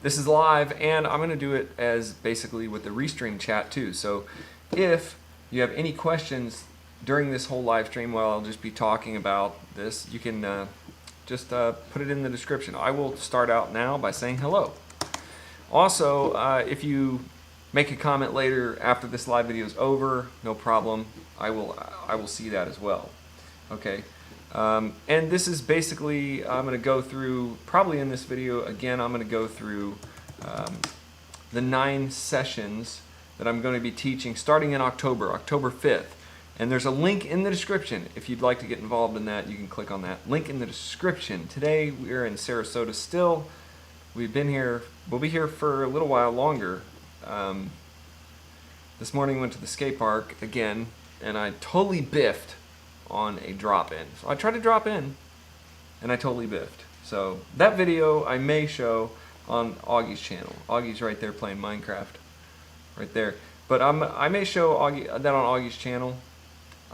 this is live, and I'm going to do it as basically with the restream chat too. So if you have any questions during this whole live stream while I'll just be talking about this, you can just put it in the description. I will start out now by saying hello. Also, if you make a comment later after this live video is over, no problem. I will see that as well. Okay. And this is basically, I'm going to go through, probably in this video, again, I'm going to go through the 9 sessions that I'm going to be teaching starting in October 5th. And there's a link in the description. If you'd like to get involved in that, you can click on that link in the description. Today, we're in Sarasota still. We've been here, we'll be here for a little while longer. This morning, went to the skate park again, and I totally biffed on a drop-in. So I tried to drop in, and I totally biffed. So that video I may show on Augie's channel. Augie's right there playing Minecraft, right there. But I may show Augie, that on Augie's channel.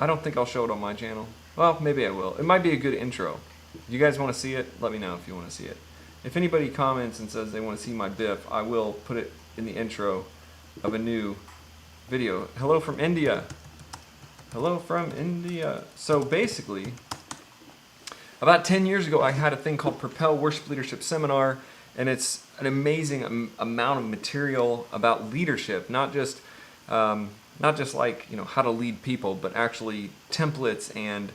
I don't think I'll show it on my channel. Well, maybe I will. It might be a good intro. If you guys want to see it, let me know if you want to see it. If anybody comments and says they want to see my biff, I will put it in the intro of a new video. Hello from India. Hello from India. So basically, about 10 years ago, I had a thing called Propel Worship Leadership Seminar, and it's an amazing amount of material about leadership, not just like, you know, how to lead people, but actually templates and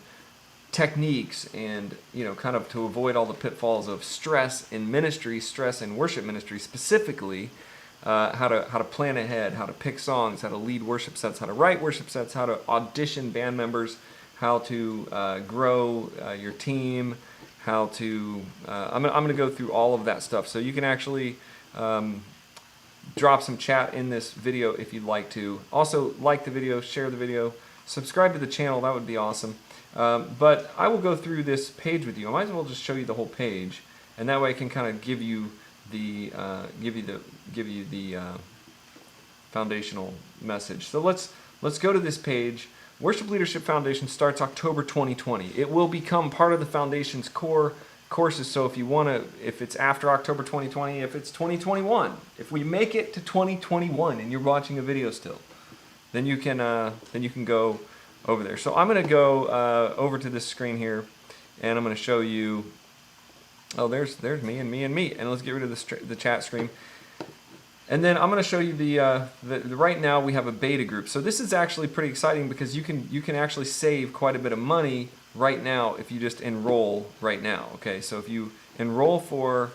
techniques, and, you know, kind of to avoid all the pitfalls of stress in ministry, stress in worship ministry specifically. How to plan ahead, how to pick songs, how to lead worship sets, how to write worship sets, how to audition band members, how to grow your team, how to I'm gonna go through all of that stuff. So you can actually drop some chat in this video if you'd like to. Also, like the video, share the video, subscribe to the channel. That would be awesome. But I will go through this page with you. I might as well just show you the whole page, and that way I can kind of give you the foundational message. So let's go to this page. Worship Leadership Foundation starts October 2020. It will become part of the Foundation's core courses. So if you want to, if it's after October 2020, if it's 2021, if we make it to 2021 and you're watching a video still, then you can go over there. So I'm going to go over to this screen here, and I'm going to show you. Oh, there's me and me and me. And let's get rid of the chat stream. And then I'm going to show you the right now we have a beta group. So this is actually pretty exciting because you can actually save quite a bit of money right now if you just enroll right now. Okay, so if you enroll for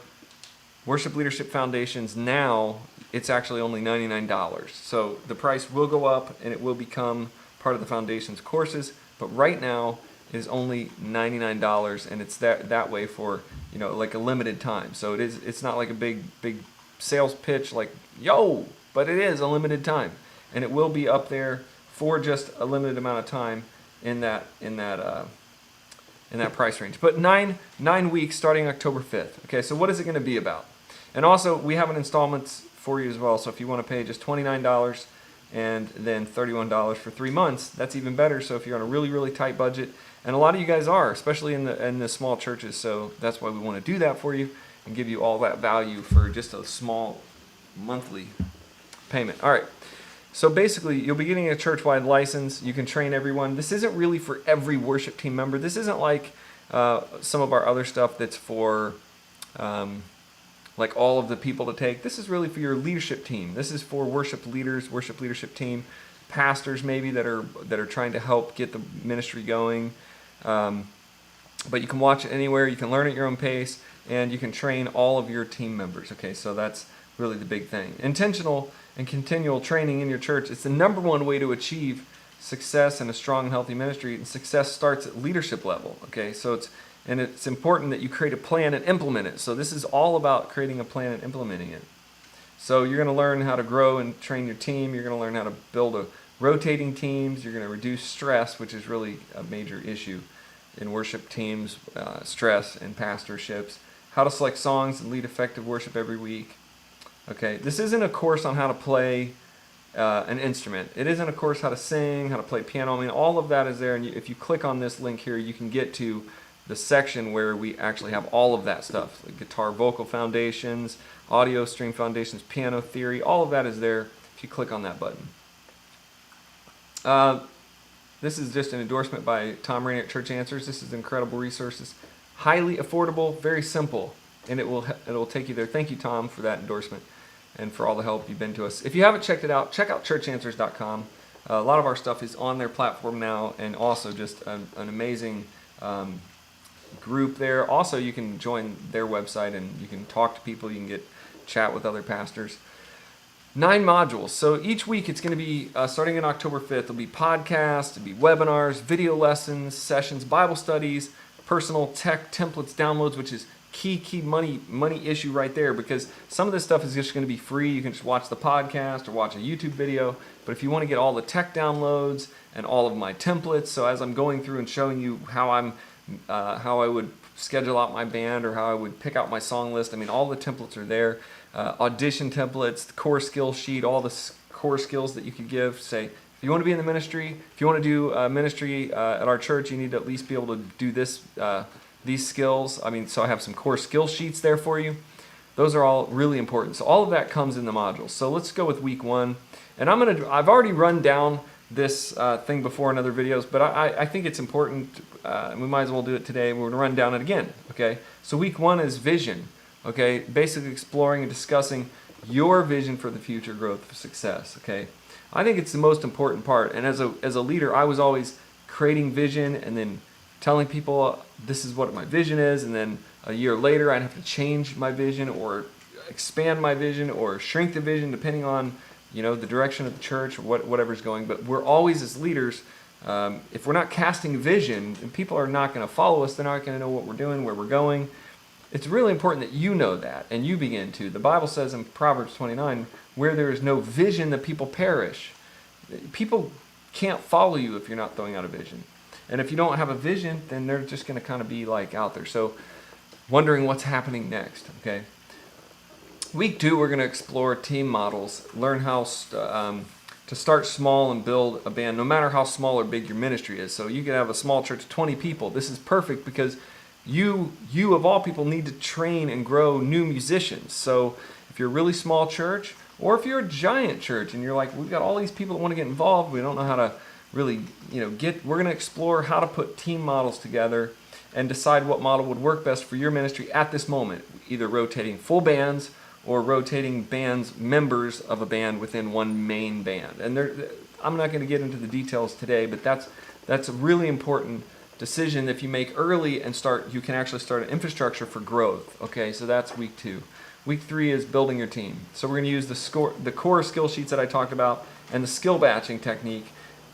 Worship Leadership Foundations now, it's actually only $99. So the price will go up and it will become part of the Foundation's courses. But right now, is only $99, and it's that way for, you know, like a limited time. So it's not like a big sales pitch like, yo, but it is a limited time, and it will be up there for just a limited amount of time in that price range. But nine weeks starting October 5th. Okay, so what is it going to be about? And also we have an installments for you as well. So if you want to pay just $29 and then $31 for 3 months, that's even better. So if you're on a really tight budget, and a lot of you guys are, especially in the small churches, so that's why we want to do that for you and give you all that value for just a small monthly payment. All right, so basically you'll be getting a church-wide license. You can train everyone. This isn't really for every worship team member. This isn't like some of our other stuff that's for like all of the people to take. This is really for your leadership team. This is for worship leaders, worship leadership team, pastors maybe that are trying to help get the ministry going. But you can watch it anywhere. You can learn at your own pace, and you can train all of your team members. Okay, so that's really the big thing. Intentional and continual training in your church. It's the #1 way to achieve success in a strong and healthy ministry, and success starts at leadership level. Okay, so it's important that you create a plan and implement it. So this is all about creating a plan and implementing it. So you're going to learn how to grow and train your team. You're going to learn how to build rotating teams. You're going to reduce stress, which is really a major issue in worship teams, stress and pastorships. How to select songs and lead effective worship every week. Okay, this isn't a course on how to play an instrument. It isn't a course how to sing, how to play piano. I mean, all of that is there. And if you click on this link here, you can get to the section where we actually have all of that stuff, like guitar vocal foundations, audio string foundations, piano theory. All of that is there if you click on that button. This is just an endorsement by Tom Rainey at Church Answers. This is incredible resources, highly affordable, very simple, and it will take you there. Thank you, Tom, for that endorsement and for all the help you've been to us. If you haven't checked it out, check out churchanswers.com. A lot of our stuff is on their platform now, and also just an amazing group there. Also, you can join their website and you can talk to people. You can chat with other pastors. 9 modules. So each week it's going to be, starting in October 5th, there'll be podcasts, there'll be webinars, video lessons, sessions, Bible studies, personal tech templates, downloads, which is key money issue right there, because some of this stuff is just going to be free. You can just watch the podcast or watch a YouTube video. But if you want to get all the tech downloads and all of my templates, so as I'm going through and showing you how I would schedule out my band or how I would pick out my song list, I mean, all the templates are there. Audition templates, the core skill sheet, all the core skills that you could give. Say, if you want to be in the ministry, if you want to do ministry at our church, you need to at least be able to do these skills. I mean, so I have some core skill sheets there for you. Those are all really important. So all of that comes in the modules. So let's go with week 1. And I've already run down this thing before in other videos, but I think it's important. We might as well do it today. We're going to run down it again. Okay. So week 1 is vision. Okay, basically exploring and discussing your vision for the future growth of success. Okay, I think it's the most important part. And as a leader, I was always creating vision and then telling people this is what my vision is, and then a year later I'd have to change my vision or expand my vision or shrink the vision depending on the direction of the church or whatever's going. But we're always, as leaders, if we're not casting vision, and people are not going to follow us, they're not going to know what we're doing, where we're going. It's really important that you know that and you begin to. The Bible says in Proverbs 29, where there is no vision, the people perish. People can't follow you if you're not throwing out a vision. And if you don't have a vision, then they're just going to kind of be like out there. So wondering what's happening next, okay? Week 2, we're going to explore team models, learn how to start small and build a band, no matter how small or big your ministry is. So you can have a small church of 20 people. This is perfect because you of all people need to train and grow new musicians. So if you're a really small church, or if you're a giant church and you're like, we've got all these people that want to get involved, we don't know how to really, we're going to explore how to put team models together and decide what model would work best for your ministry at this moment, either rotating full bands or rotating members of a band within one main band. And I'm not going to get into the details today, but that's a really important decision if you make early and you can actually start an infrastructure for growth. Okay, so that's week 2. Week 3 is building your team. So we're going to use the core skill sheets that I talked about and the skill batching technique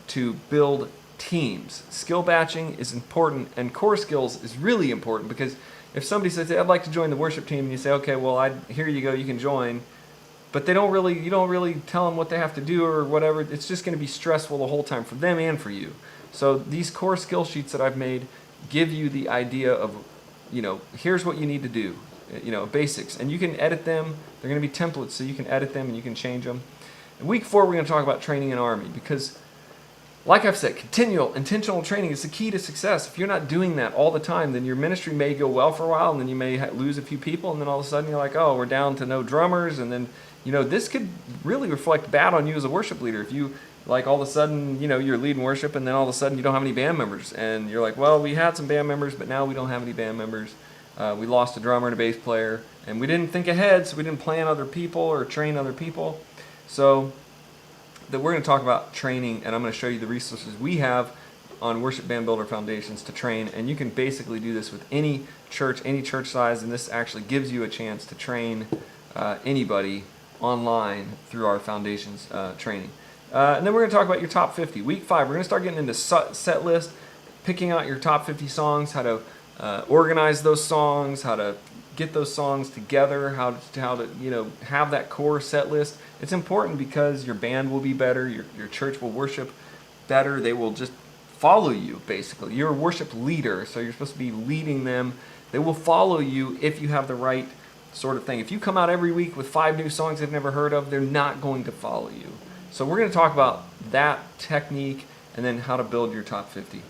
to build teams. Skill batching is important, and core skills is really important, because if somebody says, hey, I'd like to join the worship team, and you say, okay, well, here you go, you can join, but you don't really tell them what they have to do or whatever, it's just going to be stressful the whole time for them and for you. So these core skill sheets that I've made give you the idea of, here's what you need to do, basics. And you can edit them. They're going to be templates, so you can edit them and you can change them. In week 4, we're going to talk about training an army, because, like I've said, continual, intentional training is the key to success. If you're not doing that all the time, then your ministry may go well for a while, and then you may lose a few people, and then all of a sudden you're like, oh, we're down to no drummers, and then, this could really reflect bad on you as a worship leader. If you, like, all of a sudden, you're leading worship, and then all of a sudden you don't have any band members, and you're like, well, we had some band members, but now we don't have any band members. We lost a drummer and a bass player, and we didn't think ahead, so we didn't plan other people or train other people. So that we're going to talk about training, and I'm going to show you the resources we have on Worship Band Builder Foundations to train, and you can basically do this with any church size, and this actually gives you a chance to train anybody online through our Foundations training. And then we're going to talk about your top 50. Week 5, we're going to start getting into set list, picking out your top 50 songs, how to organize those songs, how to get those songs together, how to have that core set list. It's important because your band will be better, your church will worship better, they will just follow you, basically. You're a worship leader, so you're supposed to be leading them. They will follow you if you have the right sort of thing. If you come out every week with 5 new songs they've never heard of, they're not going to follow you. So we're going to talk about that technique and then how to build your top 50.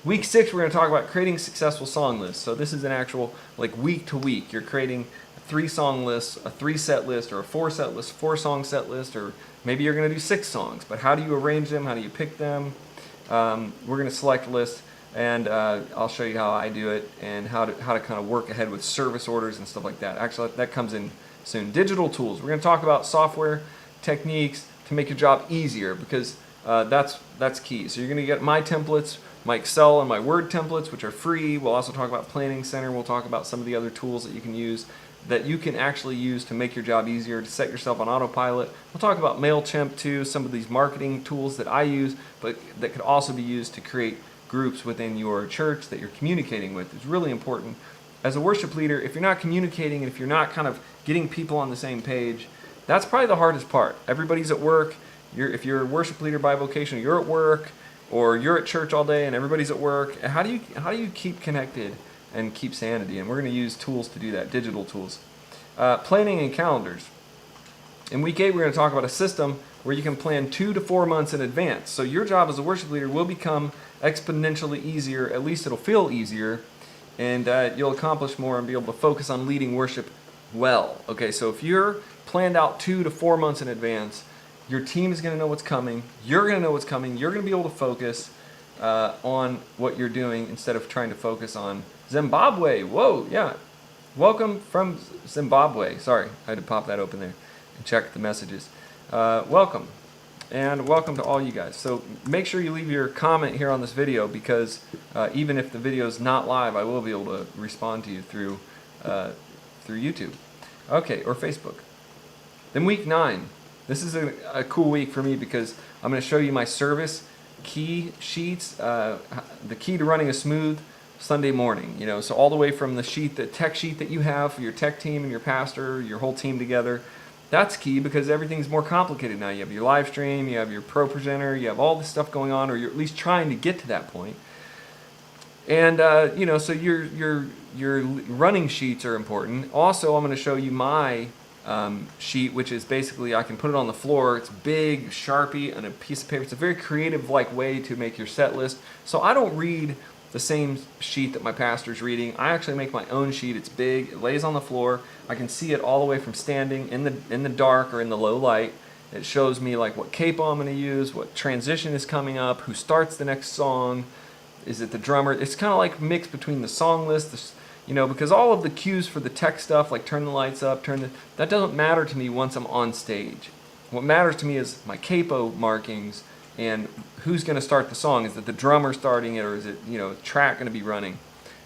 Week 6, we're going to talk about creating successful song lists. So this is an actual, like, week to week. You're creating a 3-song list, a 3-set list, or a 4-set list, 4-song set list, or maybe you're going to do 6 songs. But how do you arrange them? How do you pick them? We're going to select a list, and I'll show you how I do it and how to kind of work ahead with service orders and stuff like that. Actually, that comes in soon. Digital tools. We're going to talk about software techniques to make your job easier, because that's key. So you're going to get my templates, my Excel and my Word templates, which are free. We'll also talk about Planning Center. We'll talk about some of the other tools that you can use actually use to make your job easier, to set yourself on autopilot. We'll talk about MailChimp too, some of these marketing tools that I use, but that could also be used to create groups within your church that you're communicating with. It's really important. As a worship leader, if you're not communicating and if you're not kind of getting people on the same page, that's probably the hardest part. Everybody's at work. If you're a worship leader by vocation, you're at work, or you're at church all day and everybody's at work. How do you keep connected and keep sanity? And we're going to use tools to do that, digital tools. Planning and calendars. In week 8, we're going to talk about a system where you can plan 2 to 4 months in advance. So your job as a worship leader will become exponentially easier. At least it'll feel easier, and you'll accomplish more and be able to focus on leading worship well. Okay, so if you're planned out 2 to 4 months in advance, your team is going to know what's coming. You're going to know what's coming. You're going to be able to focus on what you're doing instead of trying to focus on Zimbabwe. Whoa, yeah. Welcome from Zimbabwe. Sorry, I had to pop that open there and check the messages. Welcome. And welcome to all you guys. So make sure you leave your comment here on this video, because even if the video is not live, I will be able to respond to you through YouTube. Okay, or Facebook. Then week 9. This is a cool week for me, because I'm going to show you my service key sheets, the key to running a smooth Sunday morning. So all the way from the tech sheet that you have for your tech team and your pastor, your whole team together. That's key, because everything's more complicated now. You have your live stream, you have your pro presenter, you have all this stuff going on, or you're at least trying to get to that point. And so your running sheets are important. Also, I'm going to show you my sheet, which is basically, I can put it on the floor. It's big, Sharpie, and a piece of paper. It's a very creative way to make your set list. So I don't read the same sheet that my pastor's reading. I actually make my own sheet. It's big. It lays on the floor. I can see it all the way from standing in the dark or in the low light. It shows me what capo I'm going to use, what transition is coming up, who starts the next song. Is it the drummer? It's kind of like mixed between the song list, because all of the cues for the tech stuff, like turn the lights up, that doesn't matter to me once I'm on stage. What matters to me is my capo markings and who's going to start the song. Is it the drummer starting it, or is it, track going to be running?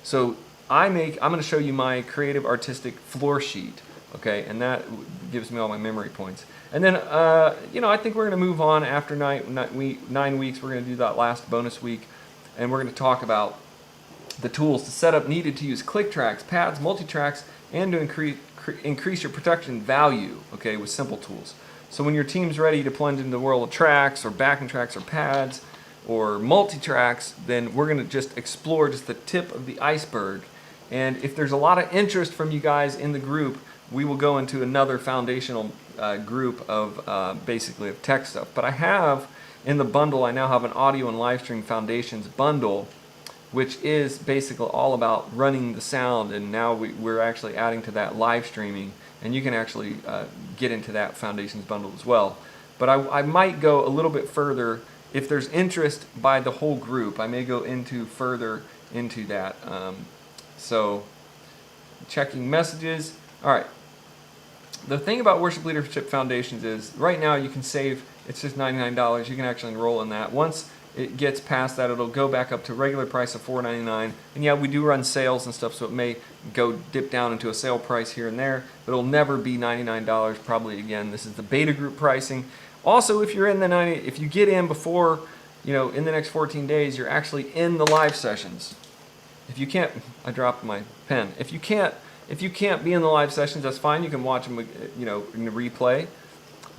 So I'm going to show you my creative artistic floor sheet, okay? And that gives me all my memory points. And then, I think we're going to move on after 9 weeks. We're going to do that last bonus week, and we're going to talk about the tools to set up needed to use click tracks, pads, multi-tracks, and to increase your production value, okay, with simple tools. So when your team's ready to plunge into the world of tracks or backing tracks or pads or multi-tracks, then we're going to just explore just the tip of the iceberg. And if there's a lot of interest from you guys in the group, we will go into another foundational group of basically of tech stuff. But I have in the bundle, I now have an audio and live stream foundations bundle, which is basically all about running the sound, and now we're actually adding to that live streaming, and you can actually get into that foundations bundle as well. But I might go a little bit further. If there's interest by the whole group, I may go further into that. So checking messages. All right. The thing about Worship Leadership Foundations is right now you can save, it's just $99. You can actually enroll in that. Once it gets past that, it'll go back up to regular price of $4.99. And yeah, we do run sales and stuff, so it may go dip down into a sale price here and there, but it'll never be $99 probably again. This is the beta group pricing. Also, if you're in if you get in before, in the next 14 days, you're actually in the live sessions. If you can't, I dropped my pen. If you can't be in the live sessions, that's fine. You can watch them, in the replay.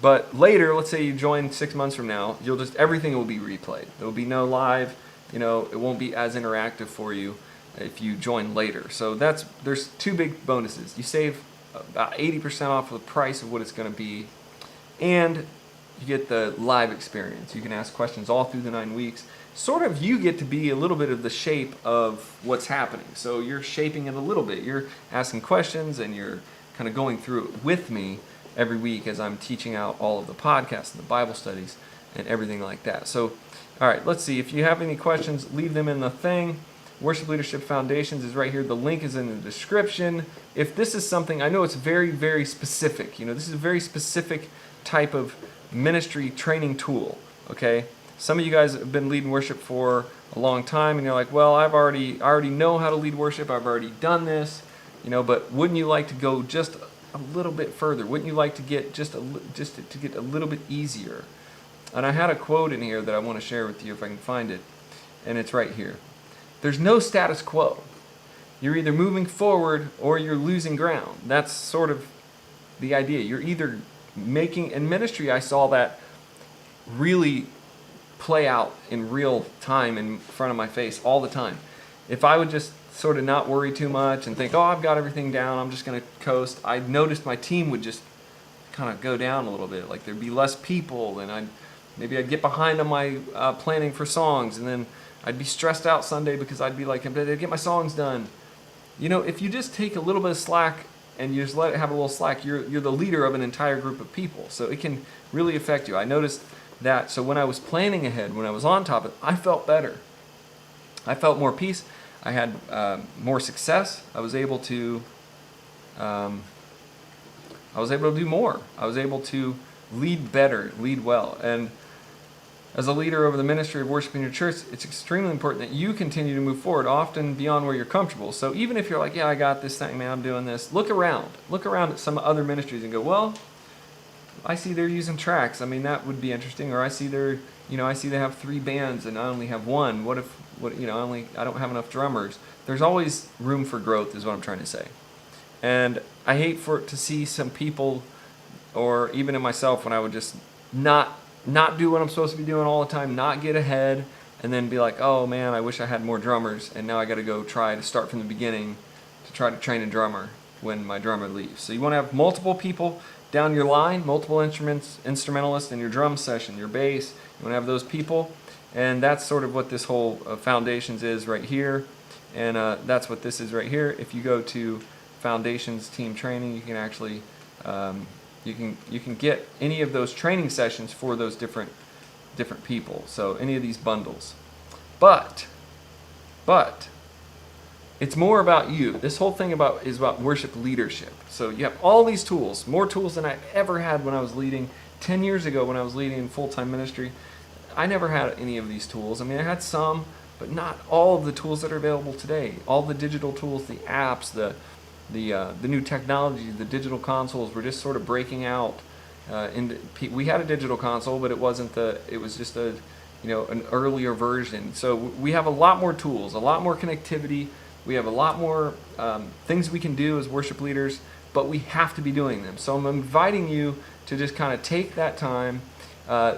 But later, let's say you join 6 months from now, everything will be replayed. There will be no live, it won't be as interactive for you if you join later. So there's 2 big bonuses. You save about 80% off of the price of what it's going to be, and you get the live experience. You can ask questions all through the 9 weeks. sort of you get to be a little bit of the shape of what's happening. So you're shaping it a little bit. You're asking questions and you're kind of going through it with me every week as I'm teaching out all of the podcasts and the Bible studies and everything like that. So, all right, let's see. If you have any questions, leave them in the thing. Worship Leadership Foundations is right here. The link is in the description. If this is something, I know it's very, very specific. This is a very specific type of ministry training tool, okay? Some of you guys have been leading worship for a long time, and you're like, well, I already know how to lead worship. I've already done this, but wouldn't you like to go just a little bit further? Wouldn't you like to get just to get a little bit easier? And I had a quote in here that I want to share with you if I can find it, and it's right here. There's no status quo. You're either moving forward or you're losing ground. That's sort of the idea. You're either making, in ministry, I saw that really play out in real time in front of my face all the time. If I would just sort of not worry too much and think, oh, I've got everything down, I'm just going to coast, I noticed my team would just kind of go down a little bit. Like there'd be less people, and maybe I'd get behind on my planning for songs, and then I'd be stressed out Sunday because I'd be like, I better get my songs done. If you just take a little bit of slack and you just let it have a little slack, you're the leader of an entire group of people. So it can really affect you. I noticed that. So when I was planning ahead, when I was on top of it, I felt better. I felt more peace. I had more success. I was able to do more. I was able to lead better, lead well. And as a leader over the ministry of worship in your church, it's extremely important that you continue to move forward, often beyond where you're comfortable. So even if you're like, yeah, I got this thing, man, I'm doing this, look around at some other ministries and go, well, I see they're using tracks. I mean, that would be interesting. Or I see they have 3 bands and I only have 1. I don't have enough drummers. There's always room for growth, is what I'm trying to say. And I hate to see some people, or even in myself, when I would just not do what I'm supposed to be doing all the time, not get ahead, and then be like, oh man, I wish I had more drummers, and now I got to go try to start from the beginning to try to train a drummer when my drummer leaves. So you want to have multiple people down your line, multiple instrumentalists in your drum session, your bass. You want to have those people, and that's sort of what this whole Foundations is right here, and that's what this is right here. If you go to Foundations Team Training, you can actually you can get any of those training sessions for those different people. So any of these bundles. But it's more about you. This whole thing is about worship leadership. So you have all these tools, more tools than I ever had when I was leading 10 years ago when I was leading in full-time ministry. I never had any of these tools. I mean, I had some, but not all of the tools that are available today. All the digital tools, the apps, the new technology, the digital consoles were just sort of breaking out. We had a digital console, but it was just an earlier version. So we have a lot more tools, a lot more connectivity. We have a lot more things we can do as worship leaders, but we have to be doing them. So I'm inviting you to just kind of take that time.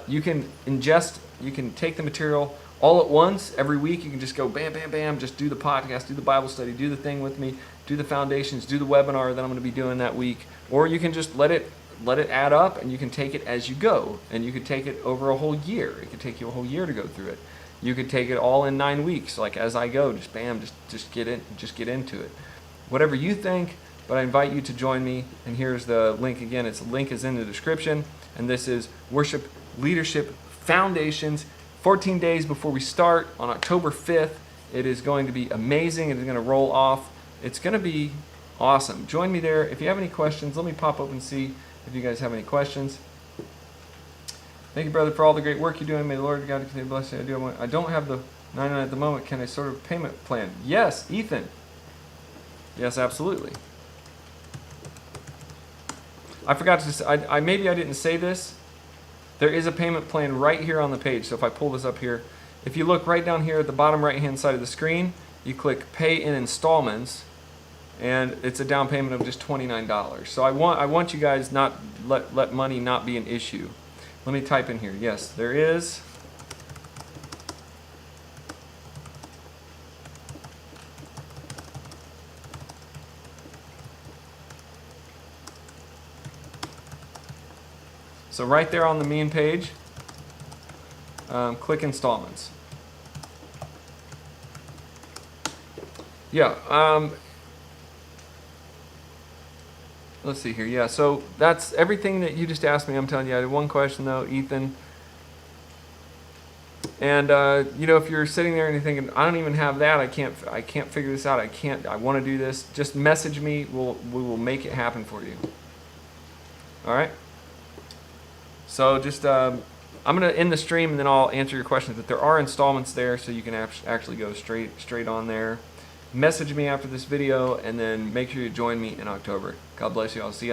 You can take the material all at once every week. You can just go bam, bam, bam, just do the podcast, do the Bible study, do the thing with me, do the Foundations, do the webinar that I'm going to be doing that week. Or you can just let it add up, and you can take it as you go, and you could take it over a whole year. It could take you a whole year to go through it. You could take it all in 9 weeks, like as I go, just bam, just get into it. Whatever you think, but I invite you to join me, and here's the link again. The link is in the description, and this is Worship Leadership Foundations. 14 days before we start on October 5th. It is going to be amazing. It is going to roll off. It's going to be awesome. Join me there. If you have any questions, let me pop up and see if you guys have any questions. Thank you, brother, for all the great work you're doing. May the Lord God continue to bless you. I don't have the 99 at the moment. Can I sort of payment plan? Yes, Ethan. Yes, absolutely. I forgot to say, maybe I didn't say this. There is a payment plan right here on the page. So if I pull this up here, if you look right down here at the bottom right hand side of the screen, you click pay in installments, and it's a down payment of just $29. So I want you guys not let money not be an issue. Let me type in here. Yes, there is. So right there on the main page, click installments. Yeah. Let's see here. Yeah, so that's everything that you just asked me. I'm telling you, I had one question though, Ethan. And you know, if you're sitting there and you're thinking, I don't even have that, I can't figure this out, I want to do this, just message me. We will make it happen for you. All right. So just I'm gonna end the stream and then I'll answer your questions. But there are installments there, so you can actually go straight on there. Message me after this video, and then make sure you join me in October. God bless you. I'll see you.